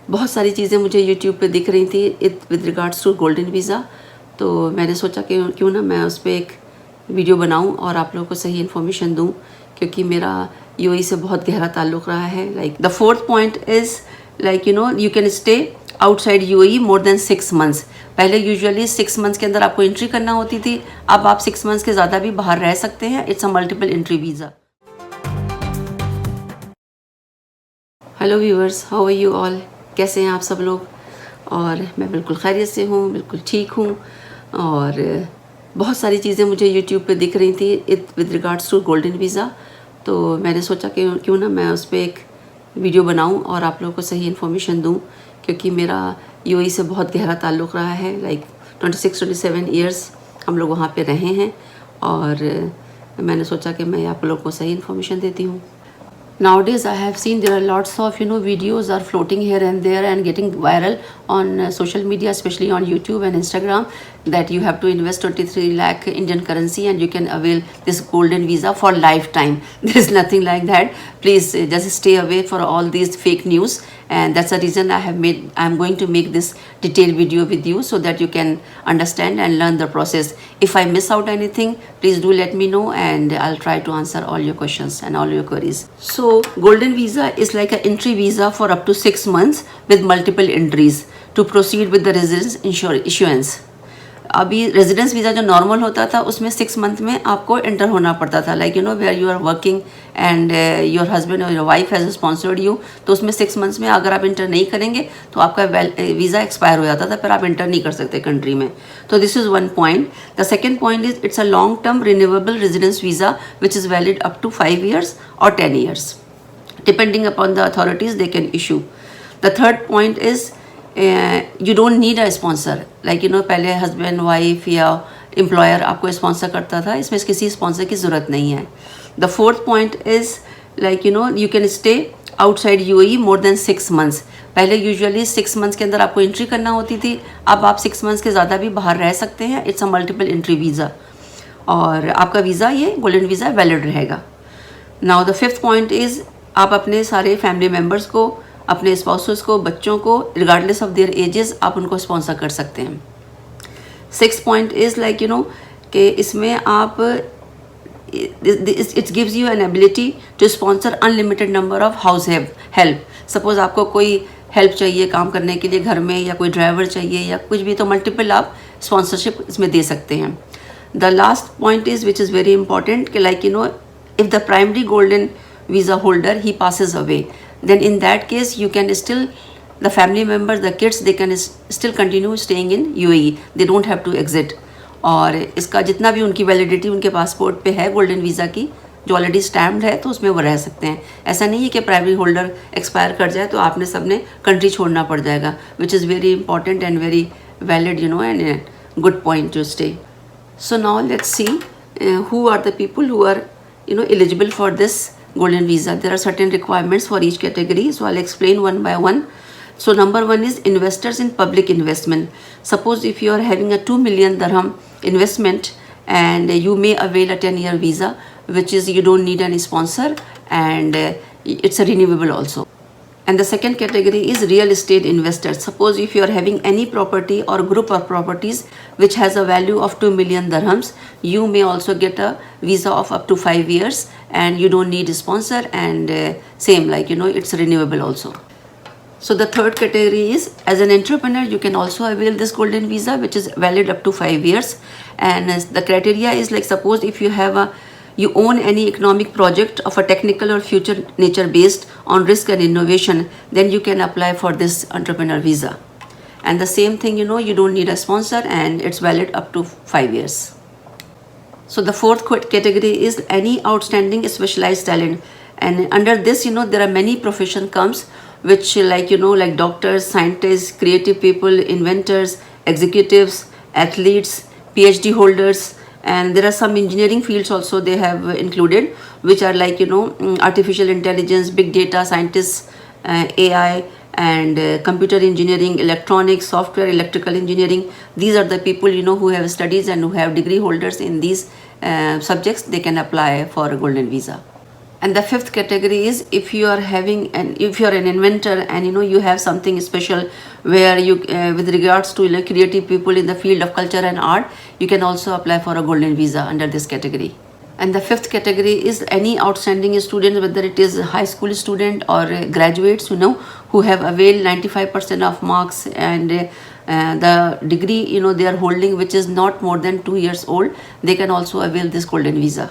बहुत सारी चीज़ें मुझे यूट्यूब पे दिख रही थी with regards to golden visa, तो मैंने सोचा कि क्यों ना मैं उस पर एक वीडियो बनाऊं और आप लोगों को सही इन्फॉर्मेशन दूं, क्योंकि मेरा यूएई से बहुत गहरा ताल्लुक़ रहा है। Like the fourth point is like you can stay outside UAE more than 6 months. पहले यूजुअली 6 मंथ्स के अंदर आपको एंट्री करना होती थी, अब आप 6 मंथ्स के ज़्यादा भी बाहर रह सकते हैं। It's a multiple entry visa. Hello viewers, how are you all? कैसे हैं आप सब लोग? और मैं बिल्कुल खैरियत से हूँ, बिल्कुल ठीक हूँ। और बहुत सारी चीज़ें मुझे यूट्यूब पे दिख रही थी with regards to golden visa, तो मैंने सोचा कि क्यों ना मैं उस पर एक वीडियो बनाऊं और आप लोगों को सही इन्फॉर्मेशन दूं, क्योंकि मेरा यूएई से बहुत गहरा ताल्लुक़ रहा है। लाइक 26-27 ईयर्स हम लोग वहाँ पे रहे हैं और मैंने सोचा कि मैं आप लोगों को सही इन्फॉर्मेशन देती हूँ। Nowadays I have seen there are lots of videos are floating here and there and getting viral on social media, especially on YouTube and Instagram, that you have to invest 23 lakh Indian currency and you can avail this golden visa for lifetime. There is nothing like that. Please just stay away for all these fake news, and that's the reason I'm going to make this detailed video with you so that you can understand and learn the process. If I miss out anything, please do let me know and I'll try to answer all your questions and all your queries. So golden visa is like an entry visa for up to 6 months with multiple entries to proceed with the residence issuance. अभी residence visa जो normal होता था उसमें 6 month में आपको enter होना पड़ता था, like where you are working and your husband और your wife has sponsored you, तो उसमें 6 मंथ्स में अगर आप एंटर नहीं करेंगे तो आपका वीज़ा एक्सपायर हो जाता था, फिर आप एंटर नहीं कर सकते कंट्री में। तो this is one point. The second point is it's a long term renewable residence visa which is valid up to 5 years or 10 years depending upon the authorities they can issue. The third point is you don't need a sponsor, like पहले husband wife या employer आपको sponsor करता था, इसमें किसी sponsor की ज़रूरत नहीं है। The fourth point is like you can stay outside UAE more than 6 months. पहले यूजुअली 6 मंथ्स के अंदर आपको एंट्री करना होती थी, अब आप 6 मंथ्स के ज़्यादा भी बाहर रह सकते हैं। It's a multiple entry visa और आपका वीज़ा ये गोल्डन वीज़ा वैलिड रहेगा। Now the fifth point is आप अपने सारे फैमिली मेम्बर्स को, अपने स्पाउसेस को, बच्चों को, रिगार्डलेस ऑफ देयर एजेस, आप उनको स्पॉन्सर कर सकते हैं। 6th पॉइंट इज़ लाइक कि इसमें आप it gives you an ability to sponsor unlimited number of house help. Suppose आपको कोई हेल्प चाहिए काम करने के लिए घर में, या कोई ड्राइवर चाहिए या कुछ भी, तो मल्टीपल आप स्पॉन्सरशिप इसमें दे सकते हैं। The last point is which is very important कि like if the primary golden visa holder he passes away, then in that case you can still, the family members, the kids, they can still continue staying in UAE, they don't have to exit। और इसका जितना भी उनकी validity उनके passport पे है golden visa की, जो ऑलरेडी स्टैम्प्ड है, तो उसमें वो रह सकते हैं। ऐसा नहीं है कि प्राइमरी होल्डर एक्सपायर कर जाए तो आपने सबने कंट्री छोड़ना पड़ जाएगा, विच is very important and very valid and good point two stay. So now let's see who are the people who are eligible for this golden visa. There are certain requirements for each category, so I'll explain one by one. So number one is investors in public investment. Suppose if you are having a 2 million dirham investment and you may avail a 10-year visa, which is you don't need any sponsor and it's a renewable also. And the second category is real estate investors. Suppose if you are having any property or group of properties which has a value of 2 million dirhams, you may also get a visa of up to 5 years and you don't need a sponsor, and same like it's renewable also. So the third category is as an entrepreneur you can also avail this golden visa which is valid up to 5 years, and the criteria is like suppose if you own any economic project of a technical or future nature based on risk and innovation, then you can apply for this entrepreneur visa. And the same thing, you don't need a sponsor and it's valid up to 5 years. So the fourth category is any outstanding specialized talent, and under this there are many profession comes which like like doctors, scientists, creative people, inventors, executives, athletes, PhD holders, and there are some engineering fields also they have included, which are like artificial intelligence, big data scientists, AI, and computer engineering, electronics, software, electrical engineering. These are the people who have studies and who have degree holders in these subjects. They can apply for a golden visa. And the fifth category is if you are if you are an inventor and you have something special where you with regards to creative people in the field of culture and art, you can also apply for a golden visa under this category. And the fifth category is any outstanding student, whether it is a high school student or graduates, who have availed 95% of marks and the degree, they are holding, which is not more than 2 years old, they can also avail this golden visa.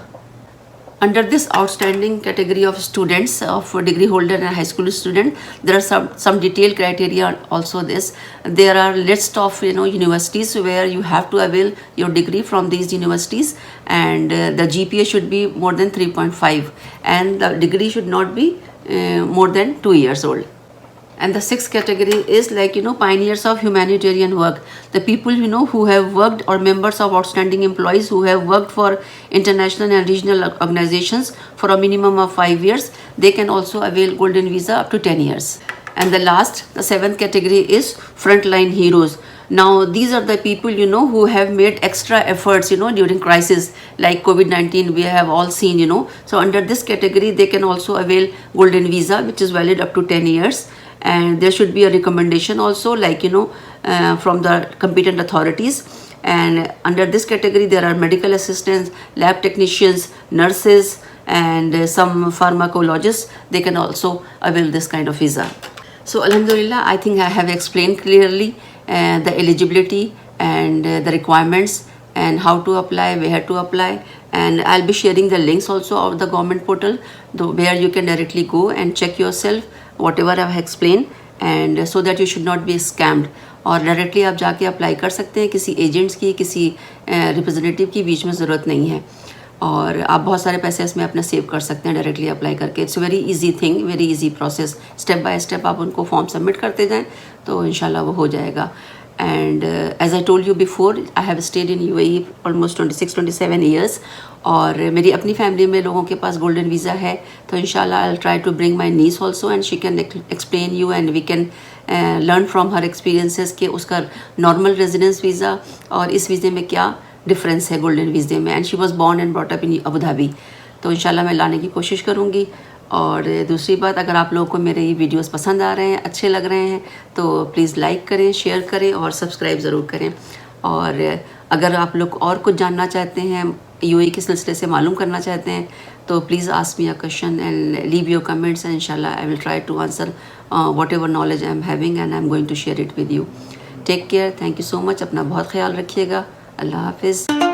Under this outstanding category of students, of degree holder and high school student, there are some detailed criteria also. There are list of universities where you have to avail your degree from these universities, and the GPA should be more than 3.5 and the degree should not be more than 2 years old. And the sixth category is pioneers of humanitarian work. The people who have worked, or members of outstanding employees who have worked for international and regional organizations for a minimum of 5 years, they can also avail golden visa up to 10 years. And the seventh category is frontline heroes. Now these are the people who have made extra efforts during crisis like COVID-19 we have all seen. So under this category they can also avail golden visa, which is valid up to 10 years. And there should be a recommendation also from the competent authorities. And under this category there are medical assistants, lab technicians, nurses, and some pharmacologists. They can also avail this kind of visa. So Alhamdulillah, I think I have explained clearly the eligibility and the requirements and how to apply, where to apply. And I'll be sharing the links also of the government portal where you can directly go and check yourself whatever I have explained, and so that you should not be scammed. और directly आप जाके apply कर सकते हैं, किसी agents की, किसी representative की बीच में ज़रूरत नहीं है, और आप बहुत सारे पैसे इसमें अपना सेव कर सकते हैं डायरेक्टली अप्लाई करके. It's very easy thing, very easy process. Step by step आप उनको फॉर्म सबमिट करते जाएं तो इंशाल्लाह वो हो जाएगा. And as I told you before, I have stayed in UAE almost 26-27 years. और मेरी अपनी फैमिली में लोगों के पास गोल्डन वीज़ा है, तो इंशाल्लाह I'll try to bring my niece also and she can explain you and we can learn from her experiences कि उसका नॉर्मल रेजिडेंस वीज़ा और इस वीज़े में क्या डिफरेंस है गोल्डन वीज़े में. And she was born and brought up in Abu Dhabi. तो इंशाल्लाह मैं लाने की कोशिश करूँगी. और दूसरी बात, अगर आप लोगों को मेरे ये वीडियोस पसंद आ रहे हैं, अच्छे लग रहे हैं, तो प्लीज़ लाइक करें, शेयर करें और सब्सक्राइब ज़रूर करें. और अगर आप लोग और कुछ जानना चाहते हैं, यूएई के सिलसिले से मालूम करना चाहते हैं, तो please ask me a question and leave your comments and इंशाल्लाह I will try to answer whatever knowledge I am having and I am going to share it with you. Take care. Thank you so much. अपना बहुत ख्याल रखिएगा. अल्लाह हाफिज़.